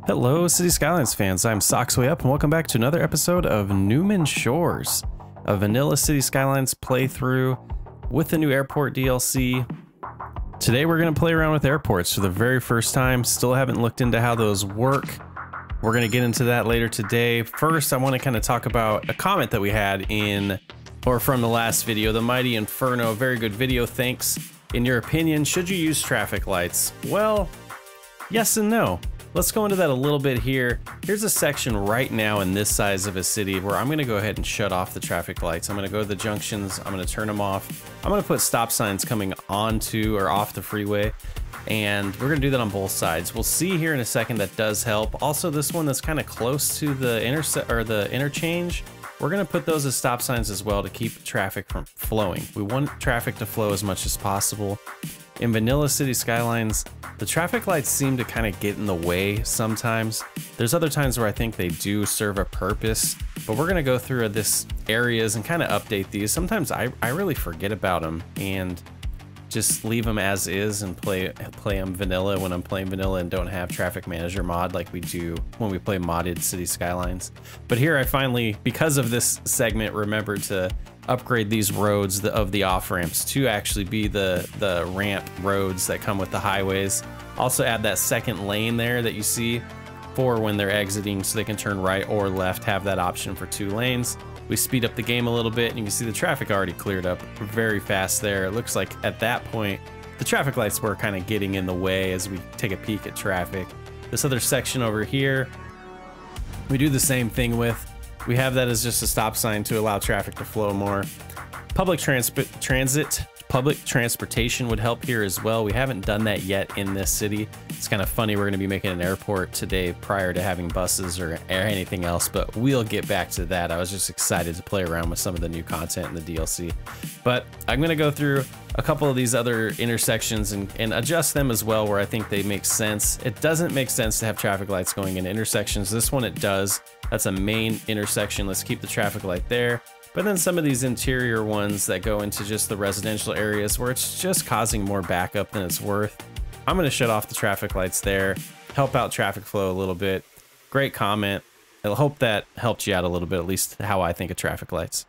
Hello, City Skylines fans. I'm Sockswayup, and welcome back to another episode of Newman Shores, a vanilla City Skylines playthrough with the new airport DLC. Today we're going to play around with airports for the very first time. Still haven't looked into how those work. We're going to get into that later today. First, I want to kind of talk about a comment that we had from the last video, the Mighty Inferno. Very good video, thanks. In your opinion, should you use traffic lights? Well, yes and no. Let's go into that a little bit here. Here's a section right now in this size of a city where I'm going to go ahead and shut off the traffic lights. I'm going to go to the junctions. I'm going to turn them off. I'm going to put stop signs coming onto or off the freeway, and we're going to do that on both sides. We'll see here in a second that does help. Also, this one that's kind of close to the interchange, we're going to put those as stop signs as well to keep traffic from flowing. We want traffic to flow as much as possible. In vanilla City Skylines, the traffic lights seem to kind of get in the way sometimes. There's other times where I think they do serve a purpose, but we're gonna go through this areas and kind of update these. Sometimes I really forget about them and just leave them as is and play them vanilla when I'm playing vanilla and don't have traffic manager mod like we do when we play modded City Skylines. But here I finally, because of this segment, remembered to upgrade these roads of the off-ramps to actually be the ramp roads that come with the highways. Also add that second lane there that you see for when they're exiting, so they can turn right or left, have that option for 2 lanes. We speed up the game a little bit, and you can see the traffic already cleared up very fast there. It looks like at that point the traffic lights were kind of getting in the way as we take a peek at traffic. This other section over here we do the same thing with. We have that as just a stop sign to allow traffic to flow more. Public transportation would help here as well. We haven't done that yet in this city. It's kind of funny, we're going to be making an airport today prior to having buses or anything else, but we'll get back to that. I was just excited to play around with some of the new content in the DLC. But I'm going to go through a couple of these other intersections and adjust them as well where I think they make sense. It doesn't make sense to have traffic lights going in intersections. This one it does. That's a main intersection. Let's keep the traffic light there. But then some of these interior ones that go into just the residential areas where it's just causing more backup than it's worth, I'm going to shut off the traffic lights there, help out traffic flow a little bit. Great comment. I hope that helped you out a little bit, at least how I think of traffic lights.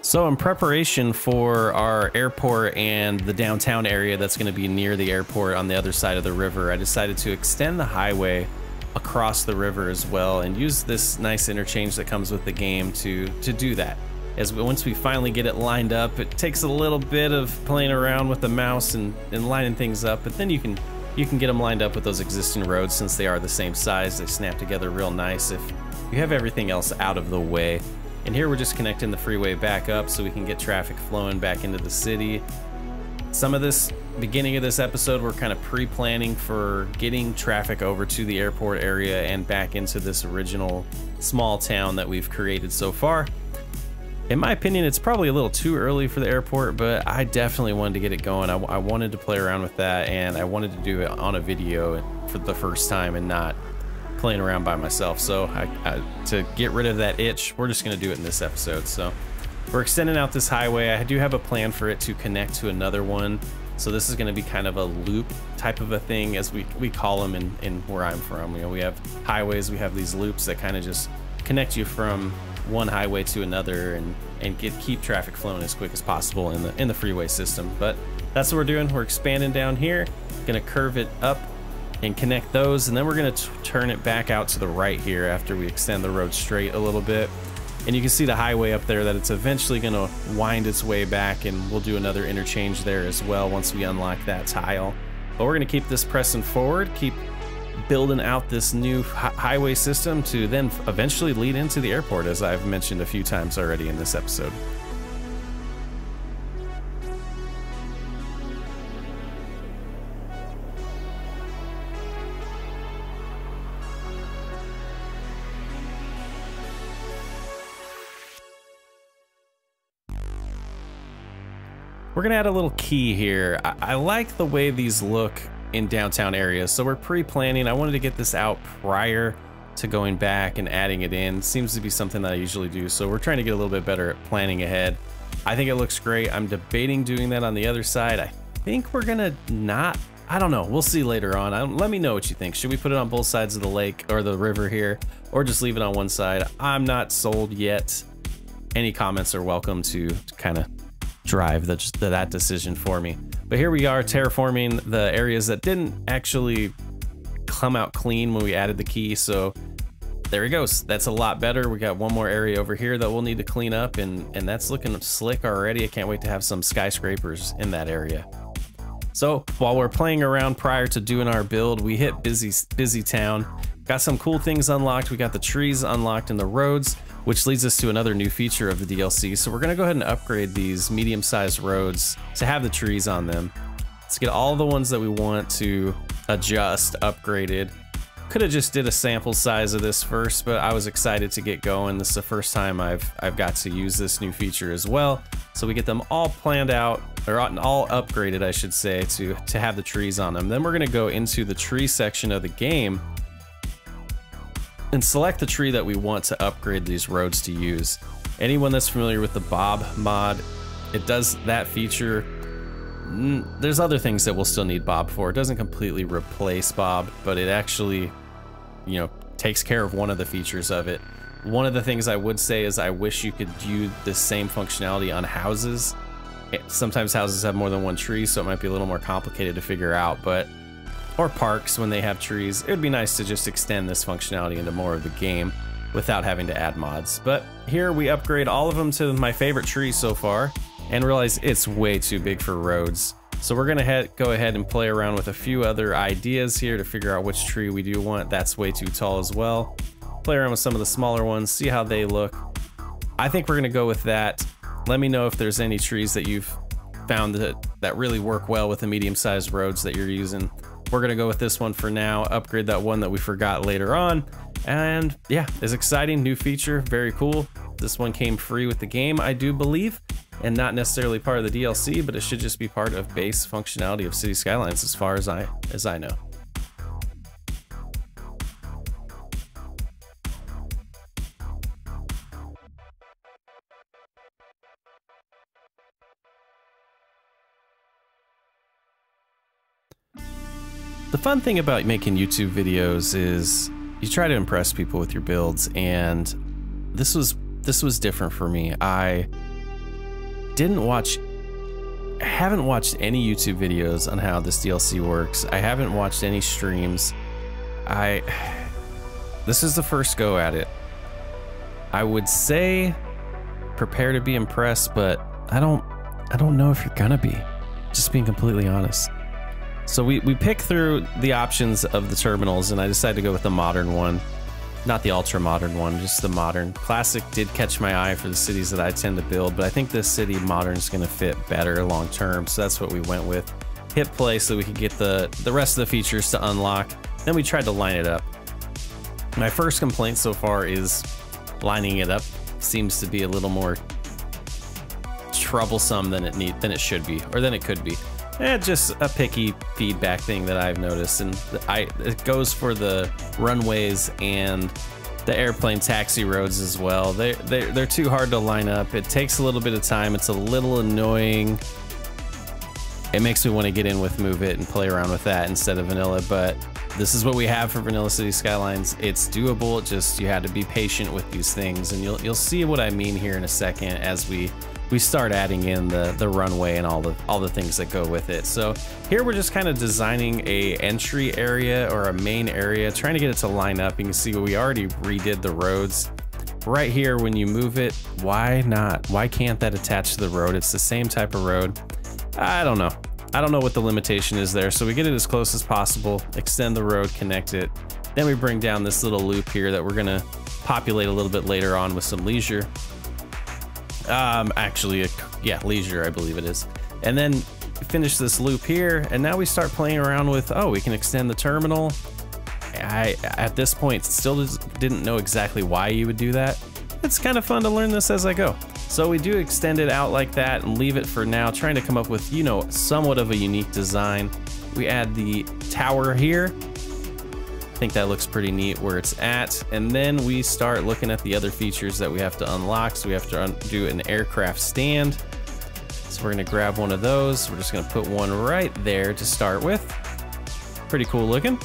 So in preparation for our airport and the downtown area that's going to be near the airport on the other side of the river, I decided to extend the highway across the river as well and use this nice interchange that comes with the game to do that. Once we finally get it lined up, it takes a little bit of playing around with the mouse and lining things up, but then you can get them lined up with those existing roads since they are the same size. They snap together real nice if you have everything else out of the way. And here we're just connecting the freeway back up so we can get traffic flowing back into the city. Some of this, beginning of this episode, we're kind of pre-planning for getting traffic over to the airport area and back into this original small town that we've created so far. In my opinion, it's probably a little too early for the airport, but I definitely wanted to get it going. I wanted to play around with that, and I wanted to do it on a video for the first time and not playing around by myself. So to get rid of that itch, we're just going to do it in this episode. So we're extending out this highway. I do have a plan for it to connect to another one. So this is going to be kind of a loop type of a thing, as we call them in where I'm from. You know, we have highways, we have these loops that kind of just connect you from one highway to another and keep traffic flowing as quick as possible in the freeway system. But that's what we're doing. We're expanding down here, going to curve it up and connect those, and then we're going to turn it back out to the right here after we extend the road straight a little bit. And you can see the highway up there that it's eventually going to wind its way back, and we'll do another interchange there as well once we unlock that tile. But we're going to keep this pressing forward, keep building out this new highway system to then eventually lead into the airport, as I've mentioned a few times already in this episode. We're gonna add a little key here. I like the way these look in downtown areas, so we're pre-planning. I wanted to get this out prior to going back and adding it in. Seems to be something that I usually do, so we're trying to get a little bit better at planning ahead. I think it looks great. I'm debating doing that on the other side. I think we're gonna not, I don't know, we'll see later on. Let me know what you think. Should we put it on both sides of the lake or the river here, or just leave it on one side? I'm not sold yet. Any comments are welcome to kind of drive that decision for me. But here we are terraforming the areas that didn't actually come out clean when we added the key, so there it goes. That's a lot better. We got one more area over here that we'll need to clean up, and that's looking slick already. I can't wait to have some skyscrapers in that area. So while we're playing around prior to doing our build, we hit busy town. Got some cool things unlocked. We got the trees unlocked and the roads, which leads us to another new feature of the DLC. So we're gonna go ahead and upgrade these medium-sized roads to have the trees on them. Let's get all the ones that we want to adjust upgraded. Could have just did a sample size of this first, but I was excited to get going. This is the first time I've got to use this new feature as well. So we get them all planned out, or all upgraded, I should say, to have the trees on them. Then we're gonna go into the tree section of the game and select the tree that we want to upgrade these roads to use. Anyone that's familiar with the Bob mod, it does that feature. There's other things that we'll still need Bob for. It doesn't completely replace Bob, but it actually, you know, takes care of one of the features of it. One of the things I would say is I wish you could do the same functionality on houses. Sometimes houses have more than one tree, so it might be a little more complicated to figure out, but or parks when they have trees. It would be nice to just extend this functionality into more of the game without having to add mods. But here we upgrade all of them to my favorite tree so far, and realize it's way too big for roads. So we're gonna go ahead and play around with a few other ideas here to figure out which tree we do want. That's way too tall as well. Play around with some of the smaller ones, see how they look. I think we're gonna go with that. Let me know if there's any trees that you've found that really work well with the medium-sized roads that you're using. We're gonna go with this one for now, upgrade that one that we forgot later on. And yeah, it's exciting, new feature, very cool. This one came free with the game, I do believe, and not necessarily part of the DLC, but it should just be part of base functionality of Cities Skylines as far as I know. The fun thing about making YouTube videos is you try to impress people with your builds, and this was different for me. I haven't watched any YouTube videos on how this DLC works. I haven't watched any streams. This is the first go at it. I would say prepare to be impressed, but I don't know if you're gonna be, just being completely honest. So we picked through the options of the terminals, and I decided to go with the modern one. Not the ultra modern one, just the modern. Classic did catch my eye for the cities that I tend to build, but I think this city modern is gonna fit better long term, so that's what we went with. Hit play so we could get the rest of the features to unlock. Then we tried to line it up. My first complaint so far is lining it up seems to be a little more troublesome than it should be, or than it could be. Just a picky feedback thing that I've noticed, and it goes for the runways and the airplane taxi roads as well. They're too hard to line up. It takes a little bit of time. It's a little annoying. It makes me want to get in with Move It and play around with that instead of vanilla, but this is what we have for vanilla Cities Skylines. It's doable. It just, you had to be patient with these things, and you'll see what I mean here in a second as we start adding in the runway and all the things that go with it. So here we're just kind of designing a entry area or a main area, trying to get it to line up. You can see we already redid the roads. Right here, when you move it, why not? Why can't that attach to the road? It's the same type of road. I don't know. I don't know what the limitation is there. So we get it as close as possible, extend the road, connect it. Then we bring down this little loop here that we're gonna populate a little bit later on with some leisure. Yeah, leisure, I believe it is. And then finish this loop here, and now we start playing around with, oh, we can extend the terminal. I, at this point, still didn't know exactly why you would do that. It's kind of fun to learn this as I go. So we do extend it out like that and leave it for now, trying to come up with, you know, somewhat of a unique design. We add the tower here. think that looks pretty neat where it's at. And then we start looking at the other features that we have to unlock. So we have to do an aircraft stand. So we're gonna grab one of those. We're just gonna put one right there to start with. Pretty cool looking.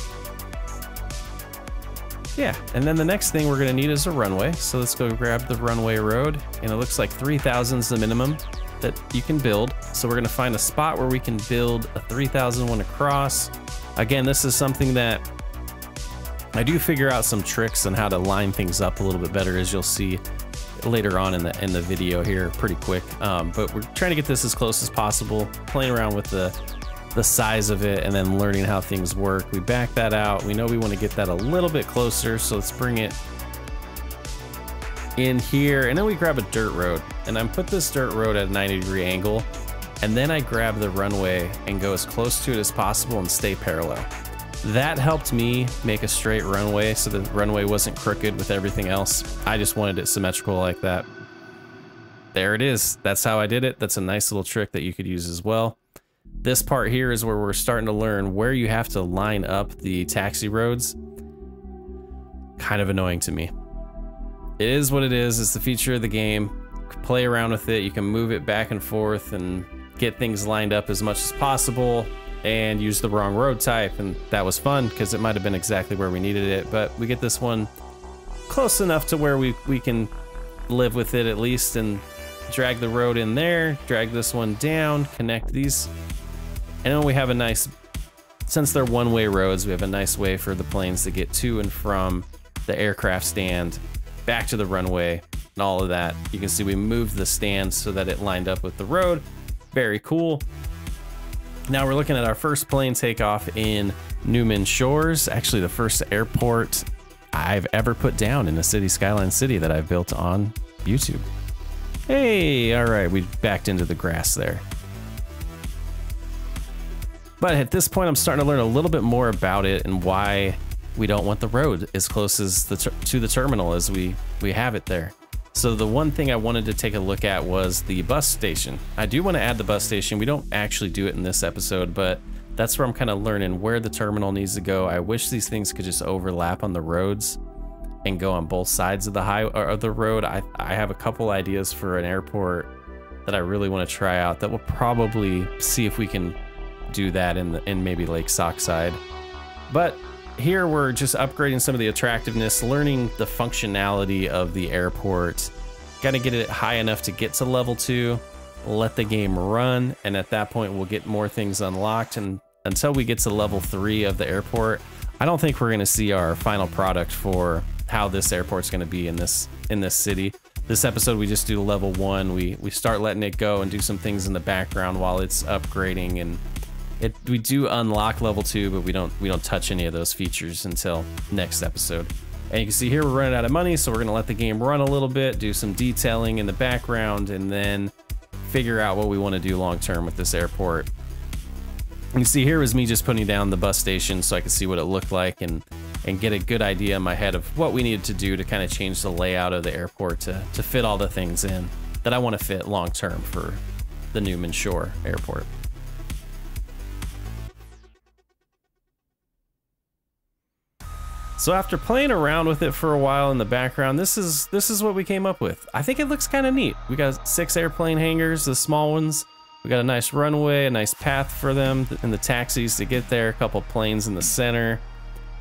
Yeah, and then the next thing we're gonna need is a runway. So let's go grab the runway road. And it looks like 3,000 is the minimum that you can build. So we're gonna find a spot where we can build a 3,000 one across. Again, this is something that I do figure out some tricks on how to line things up a little bit better, as you'll see later on in the video here pretty quick. But we're trying to get this as close as possible, playing around with the size of it and then learning how things work. We back that out. We know we want to get that a little bit closer, so let's bring it in here, and then we grab a dirt road, and I put this dirt road at a 90-degree angle, and then I grab the runway and go as close to it as possible and stay parallel. That helped me make a straight runway so the runway wasn't crooked with everything else. I just wanted it symmetrical like that. There it is. That's how I did it. That's a nice little trick that you could use as well. This part here is where we're starting to learn where you have to line up the taxi roads. Kind of annoying to me. It is what it is. It's the feature of the game. Play around with it. You can move it back and forth and get things lined up as much as possible, and use the wrong road type, and that was fun because it might have been exactly where we needed it, but we get this one close enough to where we can live with it at least, and drag the road in there, drag this one down, connect these, and then we have a nice, since they're one-way roads, we have a nice way for the planes to get to and from the aircraft stand, back to the runway, and all of that. You can see we moved the stand so that it lined up with the road. Very cool. Now we're looking at our first plane takeoff in Newman Shores. Actually, the first airport I've ever put down in a Cities Skylines city that I've built on YouTube. Hey, all right, we backed into the grass there. But at this point, I'm starting to learn a little bit more about it and why we don't want the road as close as to the terminal as we have it there. So the one thing I wanted to take a look at was the bus station. I do want to add the bus station. We don't actually do it in this episode, but that's where I'm kind of learning where the terminal needs to go. I wish these things could just overlap on the roads and go on both sides of the the road. I have a couple ideas for an airport that I really want to try out that we'll probably see if we can do that in maybe Lake Sockside. But here we're just upgrading some of the attractiveness, learning the functionality of the airport. Got to get it high enough to get to level 2, let the game run, and at that point we'll get more things unlocked. And until we get to level 3 of the airport, I don't think we're going to see our final product for how this airport's going to be in this city. This episode we just do level 1. We start letting it go and do some things in the background while it's upgrading, and we do unlock level 2, but we don't touch any of those features until next episode. And you can see here we're running out of money, so we're gonna let the game run a little bit, do some detailing in the background, and then figure out what we want to do long term with this airport. You can see here was me just putting down the bus station so I could see what it looked like and get a good idea in my head of what we needed to do to kind of change the layout of the airport to fit all the things in that I want to fit long term for the Newman Shore Airport. So after playing around with it for a while in the background, this is what we came up with. I think it looks kind of neat. We got 6 airplane hangars, the small ones. We got a nice runway, a nice path for them and the taxis to get there, a couple planes in the center,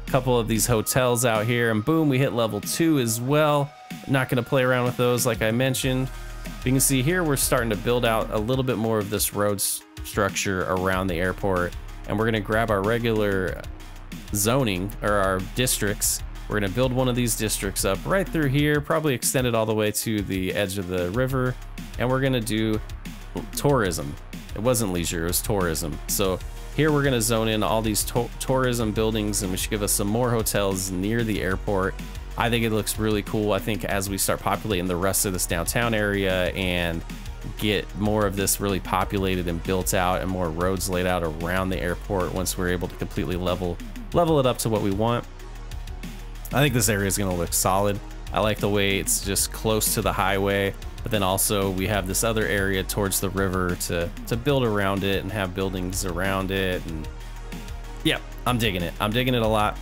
a couple of these hotels out here, and boom, we hit level 2 as well. Not gonna play around with those like I mentioned. You can see here we're starting to build out a little bit more of this road structure around the airport, and we're gonna grab our regular zoning or our districts. We're gonna build one of these districts up right through here, probably extend it all the way to the edge of the river, and we're gonna do tourism. It wasn't leisure, it was tourism. So here we're gonna zone in all these tourism buildings, and we should give us some more hotels near the airport. I think it looks really cool. I think as we start populating the rest of this downtown area and get more of this really populated and built out and more roads laid out around the airport, once we're able to completely level it up to what we want, I think this area is going to look solid. I like the way it's just close to the highway, but then also we have this other area towards the river to build around it and have buildings around it. And yeah, I'm digging it. I'm digging it a lot.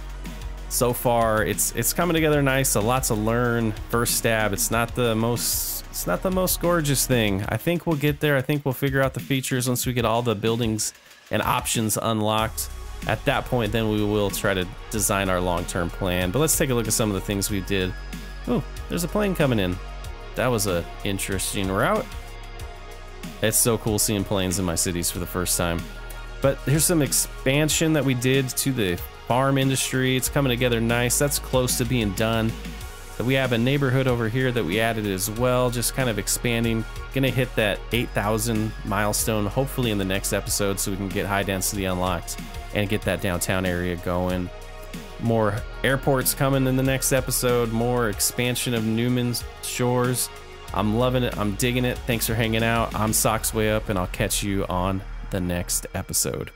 So far, it's coming together nice. A lot to learn. First stab, it's not the most gorgeous thing. I think we'll get there. I think we'll figure out the features once we get all the buildings and options unlocked. At that point, then we will try to design our long-term plan. But let's take a look at some of the things we did. Oh, there's a plane coming in. That was a interesting route. It's so cool seeing planes in my cities for the first time. But here's some expansion that we did to the farm industry. It's coming together nice. That's close to being done. We have a neighborhood over here that we added as well, just kind of expanding. Gonna hit that 8,000 milestone hopefully in the next episode so we can get high density unlocked and get that downtown area going. More airports coming in the next episode, more expansion of Newman's Shores. I'm loving it, I'm digging it. Thanks for hanging out. I'm Sockswayup, and I'll catch you on the next episode.